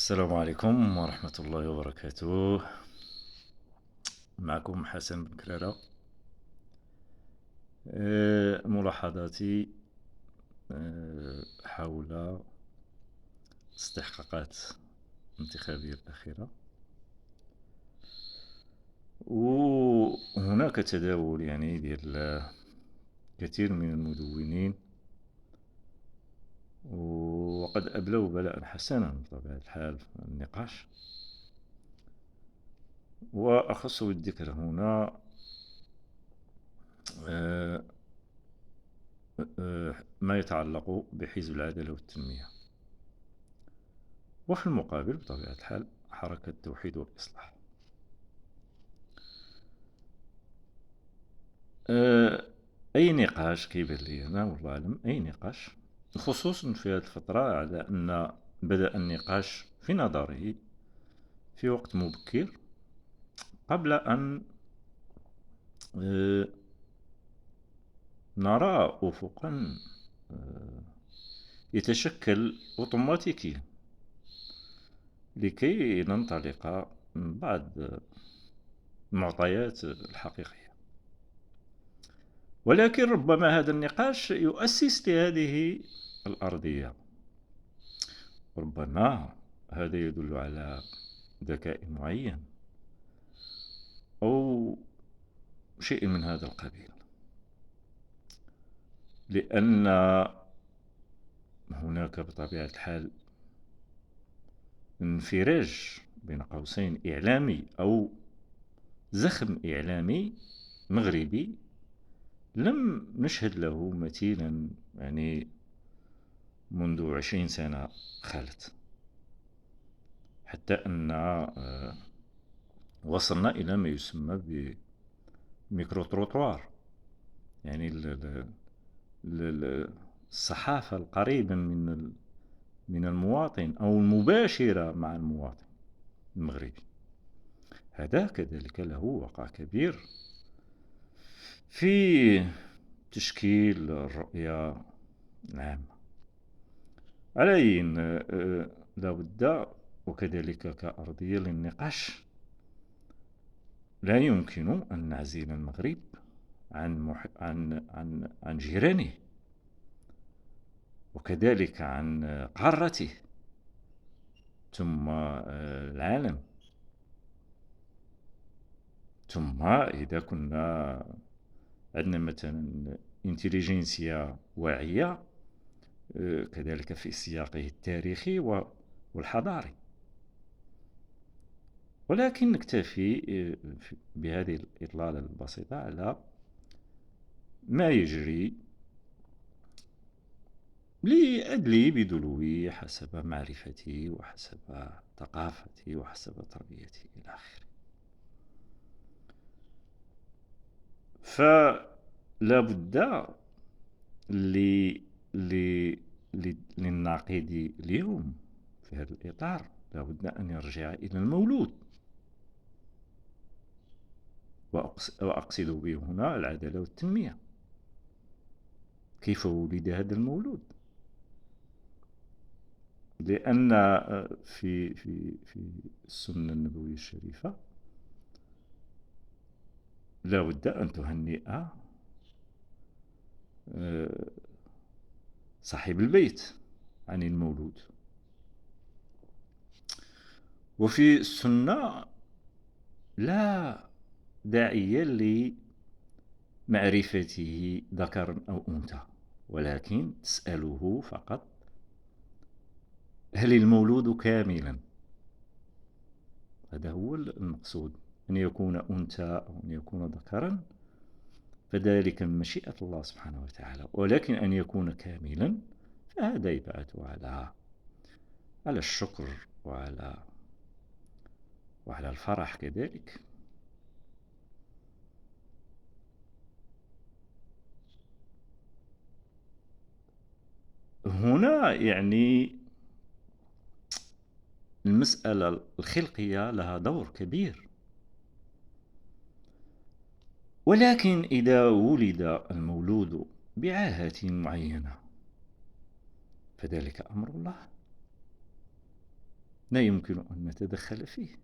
السلام عليكم ورحمة الله وبركاته. معكم حسن بن كرارة. ملاحظاتي حول استحقاقات الانتخابية الأخيرة. وهناك تداول ديال كثير من المدونين، وقد أبلوا بلاء حسنا بطبيعة الحال في النقاش. وأخص بالذكر هنا ما يتعلق بحزب العدالة والتنمية، وفي المقابل بطبيعة الحال حركة التوحيد والإصلاح. أي نقاش كيبان لي أنا والله أعلم، أي نقاش، خصوصا في هذه الفترة، على أن بدأ النقاش في نظري في وقت مبكر، قبل أن نرى أفقا يتشكل أوتوماتيكيا لكي ننطلق من بعض المعطيات الحقيقية. ولكن ربما هذا النقاش يؤسس لهذه الأرضية، ربما هذا يدل على ذكاء معين أو شيء من هذا القبيل، لأن هناك بطبيعة الحال انفراج بين قوسين إعلامي أو زخم إعلامي مغربي لم نشهد له مثيلا منذ 20 سنة خالت، حتى أن وصلنا إلى ما يسمى بميكرو تروتوار، الصحافة القريبة من المواطن أو المباشرة مع المواطن المغربي. هذا كذلك له وقع كبير في تشكيل الرؤية العامة. على أي لا بد، وكذلك كأرضية للنقاش، لا يمكن أن نعزل المغرب عن جيرانه، وكذلك عن قارته، ثم العالم. ثم إذا كنا عندنا مثلا انتليجنسيا واعية، كذلك في سياقه التاريخي والحضاري. ولكن نكتفي بهذه الإطلالة البسيطة على ما يجري لأدلي بدلوي حسب معرفتي وحسب ثقافتي وحسب تربيتي إلى آخره. فلا بد للناقد اليوم في هذا الإطار، لا بد أن يرجع إلى المولود، وأقصد به هنا العدالة والتنمية. كيف ولد هذا المولود؟ لأن في السنة النبوية الشريفة لا بد أن تهنئ صاحب البيت عن المولود. وفي السنة لا داعي لمعرفته ذكر أو أنثى، ولكن تسأله فقط: هل المولود كاملا؟ هذا هو المقصود، أن يكون أنثى أو أن يكون ذكرا، فذلك من مشيئة الله سبحانه وتعالى. ولكن أن يكون كاملا فهذا يبعث على الشكر وعلى الفرح كذلك. هنا المسألة الخلقية لها دور كبير، ولكن إذا ولد المولود بعاهة معينة فذلك أمر الله. لا يمكن أن نتدخل فيه.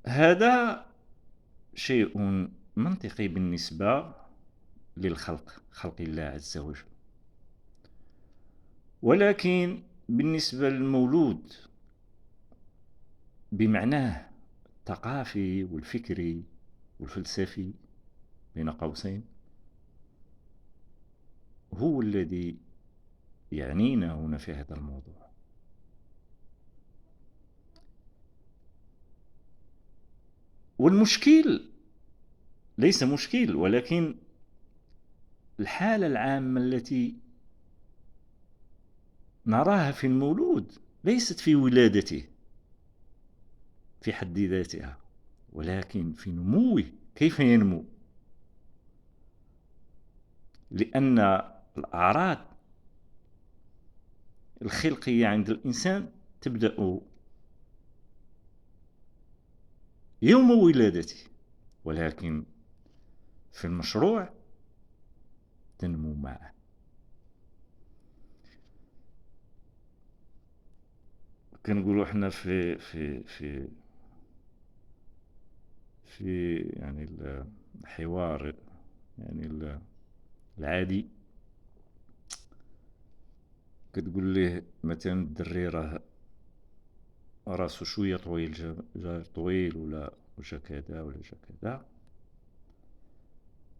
هذا شيء منطقي بالنسبة للخلق، خلق الله عز وجل، ولكن بالنسبة للمولود بمعناه الثقافي والفكري والفلسفي بين قوسين، هو الذي يعنينا هنا في هذا الموضوع. والمشكل ليس مشكل، ولكن الحالة العامة التي نراها في المولود ليست في ولادته في حد ذاتها، ولكن في نموه، كيف ينمو. لأن الأعراض الخلقية عند الإنسان تبدأ يوم ولادته، ولكن في المشروع تنمو معه. كنقولوا احنا في يعني الحوار يعني العادي، كتقول ليه مثلا الدري راه راسو شويه طويل، جا طويل ولا جا كذا ولا جا كذا،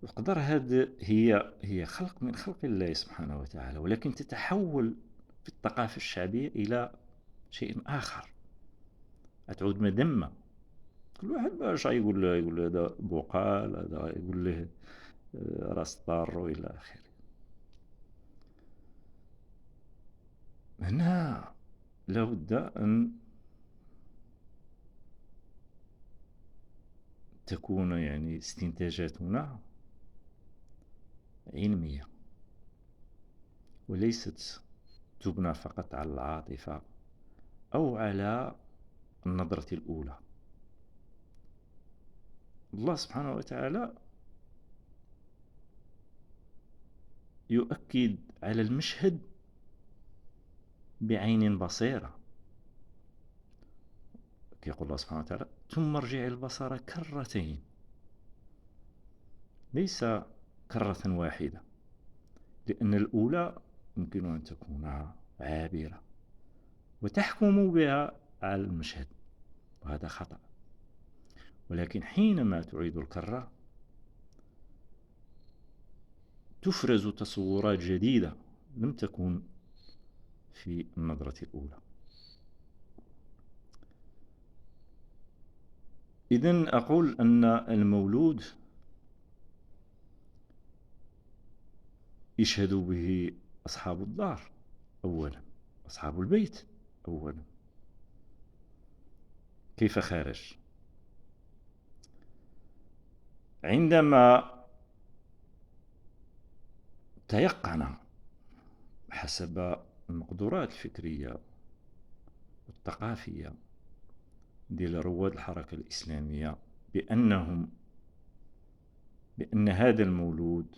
يقدر هذا هي خلق من خلق الله سبحانه وتعالى، ولكن تتحول في الثقافة الشعبية إلى شيء آخر، تعود مذمة. كل واحد باش يقول له هذا بقال، هذا يقول له راس طار وإلى آخره. هنا لابد أن تكون يعني استنتاجاتنا علمية، وليست تبنى فقط على العاطفة أو على النظرة الأولى. الله سبحانه وتعالى يؤكد على المشهد بعين بصيرة، يقول الله سبحانه وتعالى: ثم ارجع البصر كرتين، ليس كرة واحدة، لأن الأولى يمكن أن تكون عابرة وتحكم بها على المشهد، وهذا خطأ. ولكن حينما تعيد الكرة تفرز تصورات جديدة لم تكن في النظرة الأولى. إذن أقول أن المولود يشهد به أصحاب الدار أولا، أصحاب البيت أولا. كيف خارج؟ عندما تيقن حسب المقدورات الفكرية والثقافية ديال رواد الحركة الإسلامية بأن هذا المولود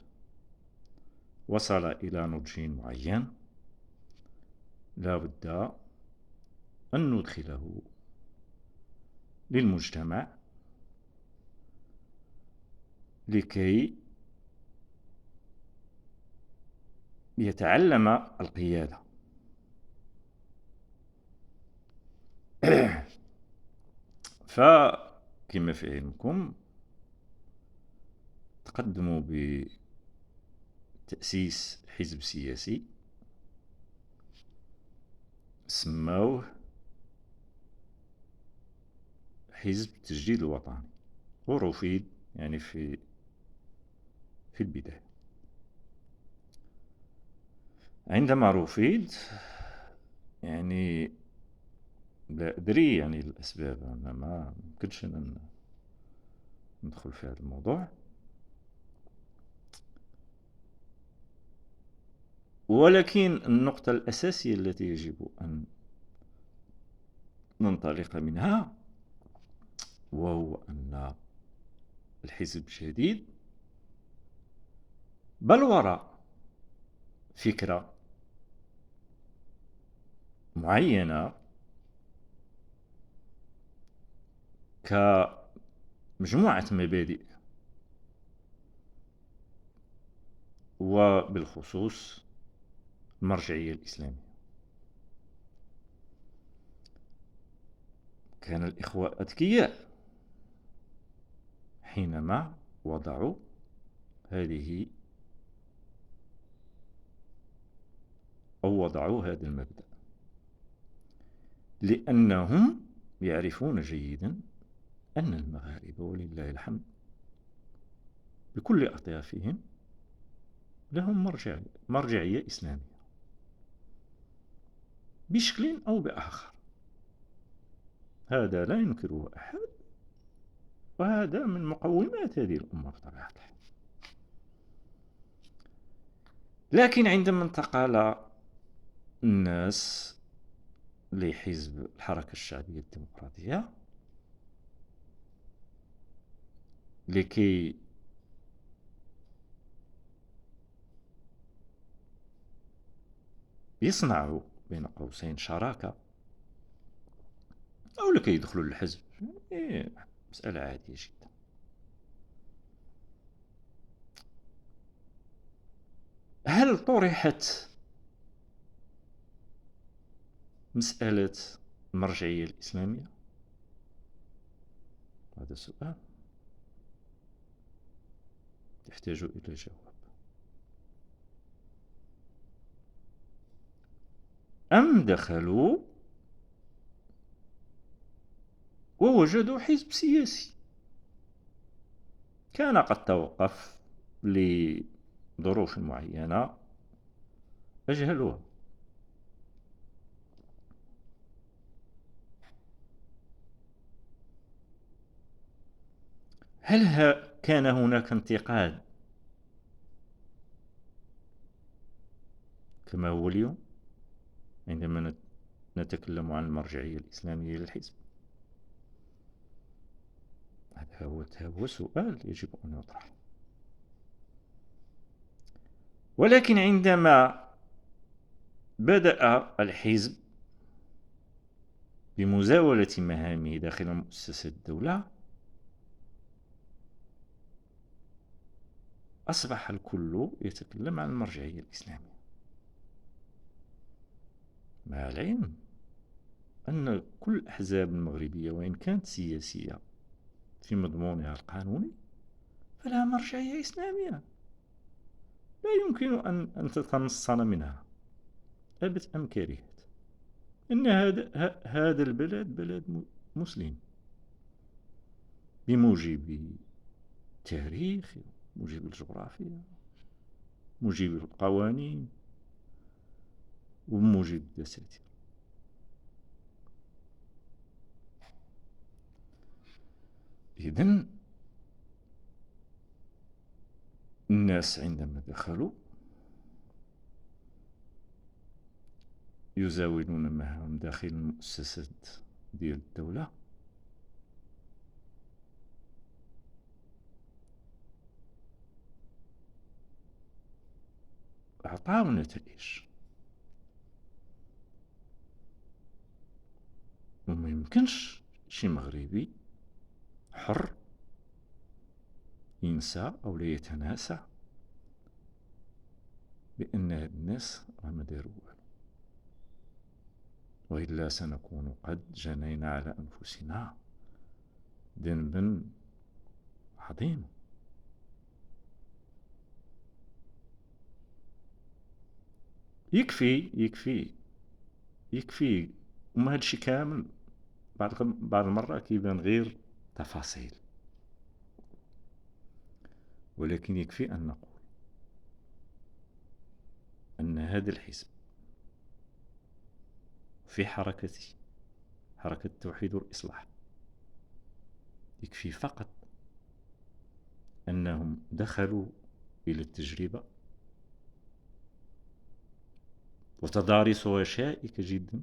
وصل إلى نضج معين، لا بد أن ندخله للمجتمع لكي يتعلم القيادة. فكما في علمكم تقدموا بتأسيس حزب سياسي سموه حزب التجديد الوطني، ورفض يعني في البداية. عندما رفض يعني لا أدري يعني الأسباب، أنا ما يمكنش أن ندخل في هذا الموضوع، ولكن النقطة الأساسية التي يجب أن ننطلق منها وهو أن الحزب الجديد بل وراء فكرة معينة كمجموعة مبادئ، وبالخصوص المرجعية الإسلامية. كان الإخوة أذكياء حينما وضعوا هذه أو وضعوا هذا المبدأ، لأنهم يعرفون جيدا أن المغاربة ولله الحمد بكل أطيافهم لهم مرجعية إسلامية بشكل أو بآخر، هذا لا ينكره أحد، وهذا من مقومات هذه الأمة بطبيعة الحال. لكن عندما انتقل الناس لحزب الحركة الشعبية الديمقراطية لكي يصنعوا بين قوسين شراكة أو لكي يدخلوا للحزب، مسألة عادية جدا. هل طرحت مسألة المرجعية الإسلامية؟ هذا سؤال يحتاج إلى جواب. أم دخلوا ووجدوا حزب سياسي كان قد توقف لظروف معينة أجهلوها؟ هل كان هناك انتقاد كما هو اليوم عندما نتكلم عن المرجعية الإسلامية للحزب؟ هذا هو سؤال يجب أن يطرح. ولكن عندما بدأ الحزب بمزاولة مهامه داخل مؤسسة الدولة، أصبح الكل يتكلم عن المرجعية الإسلامية، مع العلم أن كل الأحزاب المغربية وإن كانت سياسية في مضمونها القانوني فلها مرجعية إسلامية، لا يمكن أن تتنصل منها أبت أم كرهت. إن هذا البلد بلد مسلم بموجب التاريخ، موجب الجغرافيا، موجب القوانين، وموجب الدساتير. إذن الناس عندما دخلوا يزاولون مهام داخل المؤسسات ديال الدولة، عطاو نتائج، وما يمكنش شي مغربي حر ينسى أو لا يتناسى بأن هاد الناس ما داروا والو، وإلا سنكون قد جنينا على أنفسنا ذنبا عظيما. يكفي وما هادشي كامل بعض المرات كيبان غير تفاصيل، ولكن يكفي أن نقول أن هذا الحزب في حركة التوحيد والإصلاح يكفي فقط أنهم دخلوا إلى التجربة وتدارسوا شائكة جدا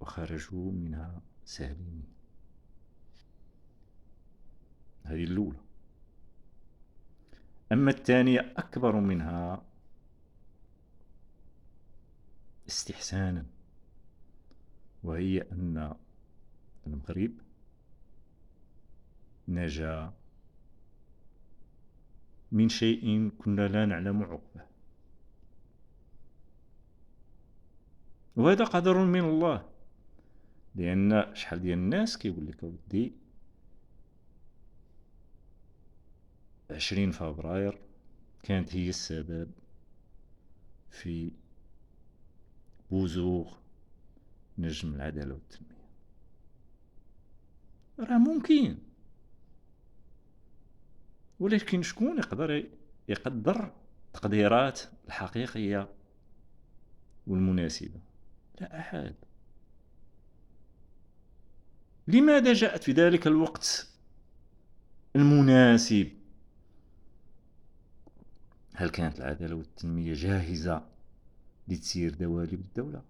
وخرجوا منها سالمين. هذه الأولى. أما الثانية أكبر منها، استحسانا، وهي أن المغرب نجا من شيء كنا لا نعلم عقبه، وهذا قدر من الله. لأن شحال ديال الناس كيقول لك أودي 20 فبراير كانت هي السبب في بزوغ نجم العدالة والتنمية. راه ممكن، ولكن شكون يقدر يقدر التقديرات الحقيقية والمناسبة؟ لا أحد. لماذا جاءت في ذلك الوقت المناسب؟ هل كانت العدالة والتنمية جاهزة لتسيير دوالي بالدولة؟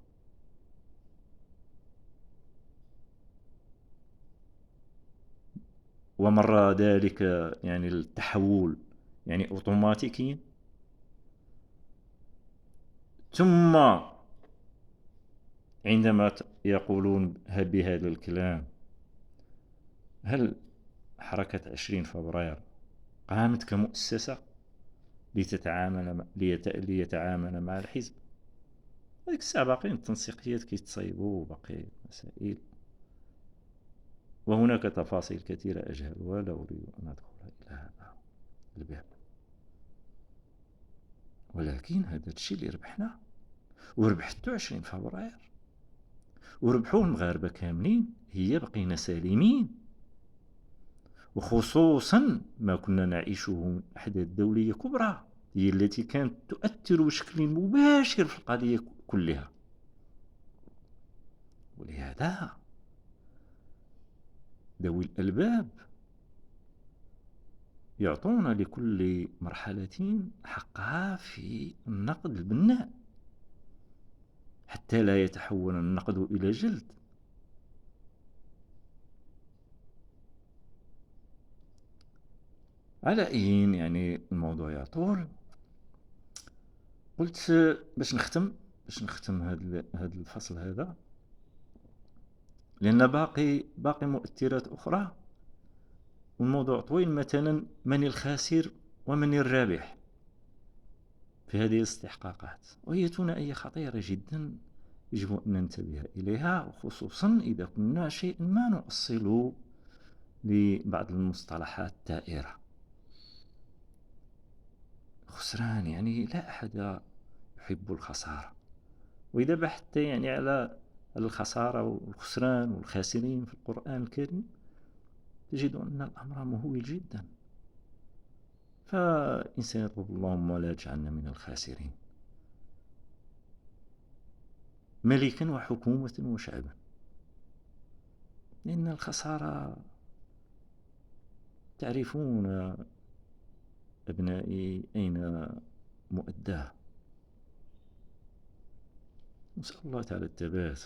ومر ذلك يعني التحول يعني أوتوماتيكيا؟ ثم عندما يقولون بهذا الكلام، هل حركة 20 فبراير قامت كمؤسسة ليتعامل مع الحزب؟ هذيك الساعة باقيين التنسيقيات كيتصايبوا وباقي مسائل، وهناك تفاصيل كثيرة أجهلها لا أريد أن أدخل إلى هذا الباب. ولكن هذا الشيء اللي ربحنا، وربحتو 20 فبراير، وربحوه المغاربة كاملين، هي بقينا سالمين. وخصوصا ما كنا نعيشه من أحداث دولية كبرى هي التي كانت تؤثر بشكل مباشر في القضية كلها. ولهذا ذوي الألباب يعطون لكل مرحلة حقها في النقد البناء، حتى لا يتحول النقد إلى جلد. على أين يعني الموضوع يطول. قلت باش نختم هذا الفصل هذا، لأن باقي مؤثرات أخرى، والموضوع طويل. مثلا من الخاسر ومن الرابح في هذه الاستحقاقات، وهي ثنائية خطيرة جدا يجب أن ننتبه إليها، وخصوصا إذا كنا شيئا ما نؤصل لبعض المصطلحات الدائرة. خسران يعني لا أحد يحب الخسارة، وإذا بحثت يعني على الخسارة والخسران والخاسرين في القرآن الكريم تجد أن الأمر مهول جدا. فإنسان يقول اللهم لا تجعلنا من الخاسرين، ملكا وحكومة وشعبا، لأن الخسارة تعرفون أبنائي أين مؤداه. نسأل الله تعالى الثبات.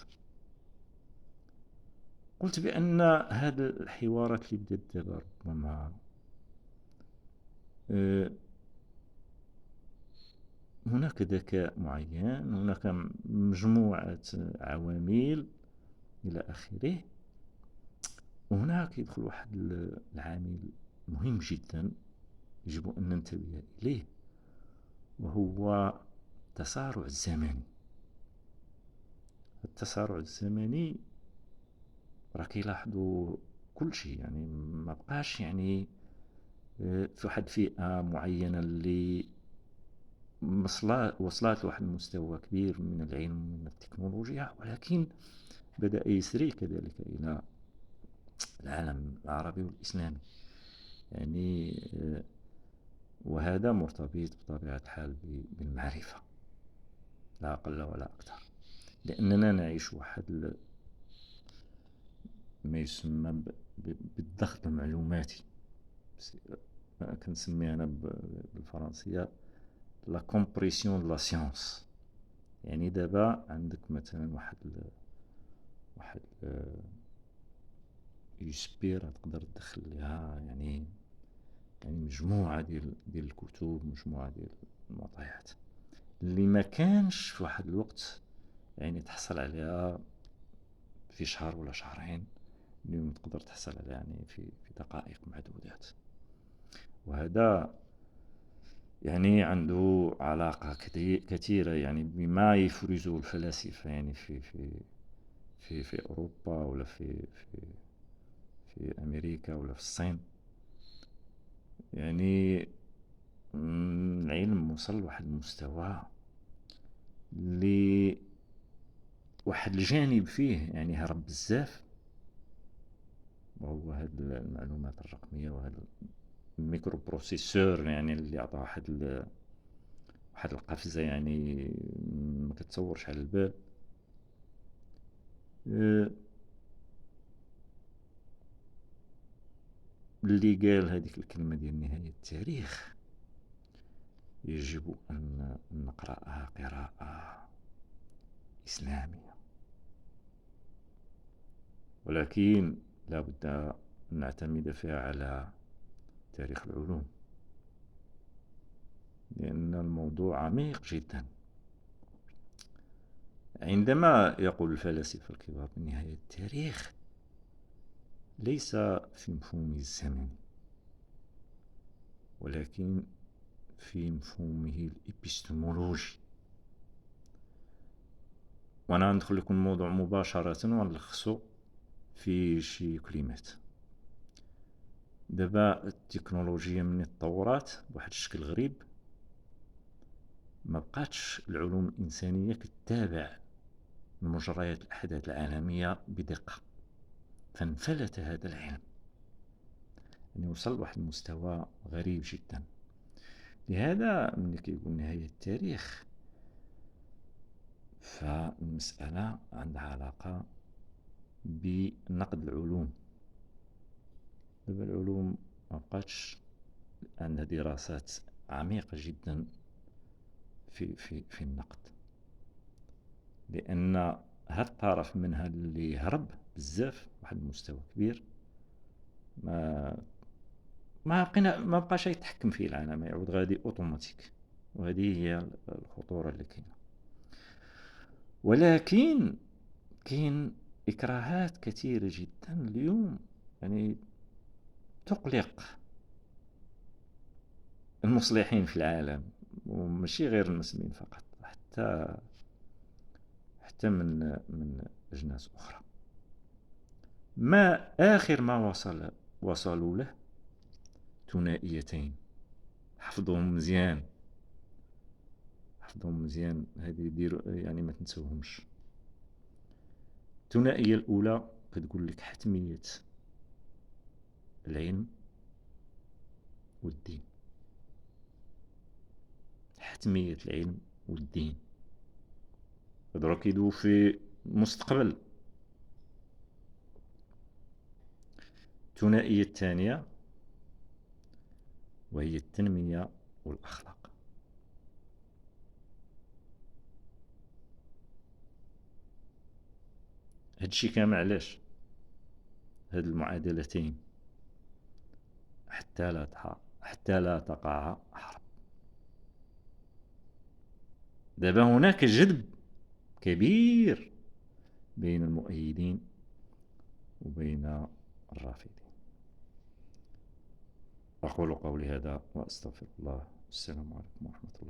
قلت بأن هذا الحوارات اللي بدات دابا ربما هناك ذكاء معين، هناك مجموعة عوامل إلى آخره. وهناك يدخل واحد العامل مهم جدا يجب أن ننتبه إليه، وهو التسارع الزمني. التسارع الزمني راك يلاحظوا كل شيء، يعني ما بقاش يعني في واحد فئة معينة اللي وصلت لواحد المستوى كبير من العلم ومن التكنولوجيا، ولكن بدأ يسري كذلك إلى العالم العربي والإسلامي. يعني وهذا مرتبط بطبيعة الحال بالمعرفة لا أقل ولا أكثر، لأننا نعيش واحد ما يسمى بالضغط المعلوماتي، كنسميها أنا بالفرنسية لا كومبريسيون لا سيونس. يعني دابا عندك مثلا واحد يسبير تقدر تدخل لها يعني مجموعة ديال الكتب، مجموعة ديال المعطيات اللي ما كانش في واحد الوقت يعني تحصل عليها في شهر ولا شهرين، اليوم تقدر تحصل عليها يعني في دقائق معدودات. وهذا يعني عنده علاقة كثيرة يعني بما يفرزه الفلاسفة يعني في أوروبا ولا في أمريكا ولا في الصين. يعني العلم وصل لواحد المستوى اللي واحد الجانب فيه يعني هرب بزاف، وهو هاد المعلومات الرقمية وهاد الميكرو بروسيسور يعني اللي عطاه واحد القفزة يعني ما كتصورش على البال. اللي قال هذيك الكلمة ديال نهاية التاريخ يجب أن نقرأها قراءة إسلامية، ولكن لا بد أن نعتمد فيها على تاريخ العلوم، لأن الموضوع عميق جدا. عندما يقول الفلاسفة الكبار بنهاية التاريخ ليس في مفهوم الزمن، ولكن في مفهومه الإبستمولوجي. وأنا ندخل لكم الموضوع مباشرة ونلخصه في شي كلمات. دابا التكنولوجيا من تطورات بواحد الشكل غريب، ما بقاتش العلوم الإنسانية كتتابع مجريات الأحداث العالمية بدقة، فانفلت هذا العلم، يعني وصل لواحد المستوى غريب جدا. لهذا ملي كيقول نهاية التاريخ فالمسألة عندها علاقة بنقد العلوم. دابا العلوم ما بقاتش عندها دراسات عميقة جدا في النقد، لأن هاد الطرف منها اللي هرب بزاف واحد المستوى كبير ما بقاش يتحكم فيه العالم، يعود غادي اوتوماتيك، وهذه هي الخطورة اللي كاينه. ولكن كاين إكراهات كثيرة جدا اليوم يعني تقلق المصلحين في العالم، وماشي غير المسلمين فقط، حتى من أجناس أخرى. ما آخر ما وصلوا له ثنائيتين، حفظهم مزيان هذه يديروا يعني ما تنسوهمش. الثنائية الأولى كتقول لك حتمية العلم والدين، حتمية العلم والدين يقدروا كيدوي في المستقبل. الثنائية الثانية وهي التنمية والأخلاق. هادشي كامل علاش؟ هاد المعادلتين حتى لا تقع حرب. دابا هناك جذب كبير بين المؤيدين وبين الرافضين. أقول قولي هذا وأستغفر الله. السلام عليكم ورحمة الله.